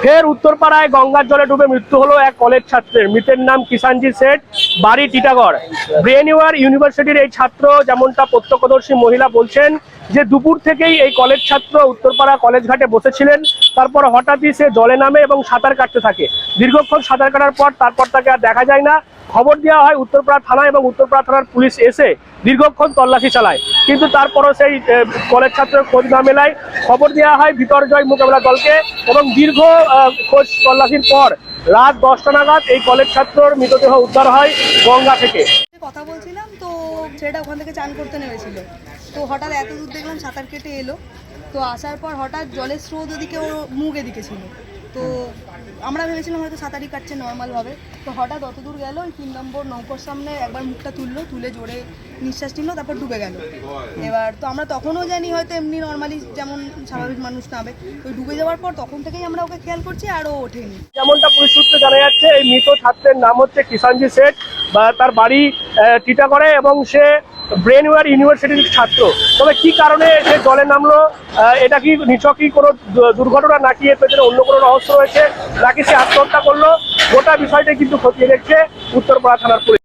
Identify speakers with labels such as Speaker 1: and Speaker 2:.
Speaker 1: ফের উত্তরপাড়ায় গঙ্গার জলে ডুবে মৃত্যু হলো এক কলেজ ছাত্রের। মৃতের নাম কিষানজি শেঠ, বাড়ি টিটাগড়। ব্রেনওয়্যার ইউনিভার্সিটির এই ছাত্র, যেমনটা প্রত্যক্ষদর্শী মহিলা বলছেন, যে দুপুর থেকেই এই কলেজ ছাত্র উত্তরপাড়া কলেজ ঘাটে বসেছিলেন। তারপর হঠাৎই সে জলে নামে এবং সাঁতার কাটতে থাকে। দীর্ঘক্ষণ সাঁতার কাটার পর তারপর তাকে আর দেখা যায় না। খবর দেওয়া হয় উত্তরপাড়া থানা এবং উত্তরপাড়া থানার পুলিশ এসে দীর্ঘক্ষণ তল্লাশি চালায়, কিন্তু তারপরও সেই কলেজ ছাত্রের খোঁজ না মেলায় খবর দেওয়া হয় বিপর্যয় মোকাবেলা দলকে, এবং দীর্ঘ খোঁজ তল্লাশির পর রাত 10টা নাগাদ এই কলেজ ছাত্রর মৃতদেহ উদ্ধার হয় গঙ্গা থেকে।
Speaker 2: কথা বলছিলাম তো ছেলেটা ওখান থেকে চান করতে নেমেছিল, তো হঠাৎ এত দূর দেখলাম সাঁতার কেটে এলো। তো আসার পর হঠাৎ জলের স্রোত ওদিকে ওর মুখ এদিকে ছিল, তো আমরা ভেবেছিলাম হয়তো সাঁতারই কাটছে নর্মালভাবে। তো হঠাৎ অত দূর গেল, ওই 3 নম্বর নৌকোর সামনে একবার মুখটা তুলে জোরে নিঃশ্বাস নিল, তারপর ডুবে গেল। এবার তো আমরা তখনও জানি হয়তো এমনি নর্মালি যেমন স্বাভাবিক মানুষ নামে, ওই ডুবে যাওয়ার পর তখন থেকেই আমরা ওকে খেয়াল করছি আর ও ওঠেনি।
Speaker 1: যেমনটা পুলিশ সূত্রে জানা যাচ্ছে, এই মৃত ছাত্রের নাম হচ্ছে কিষানজি শেঠ, বা তার বাড়ি টিটাগড়ে, এবং সে ব্রেনওয়্যার ইউনিভার্সিটির ছাত্র। তবে কি কারণে সে জলে নামলো, এটা কি নিছকই কোনো দুর্ঘটনা, নাকি এর পেছনে অন্য কোনো রহস্য রয়েছে, নাকি সে আত্মহত্যা করলো, গোটা বিষয়টা কিন্তু খতিয়ে দেখছে উত্তরপাড়া থানার পুলিশ।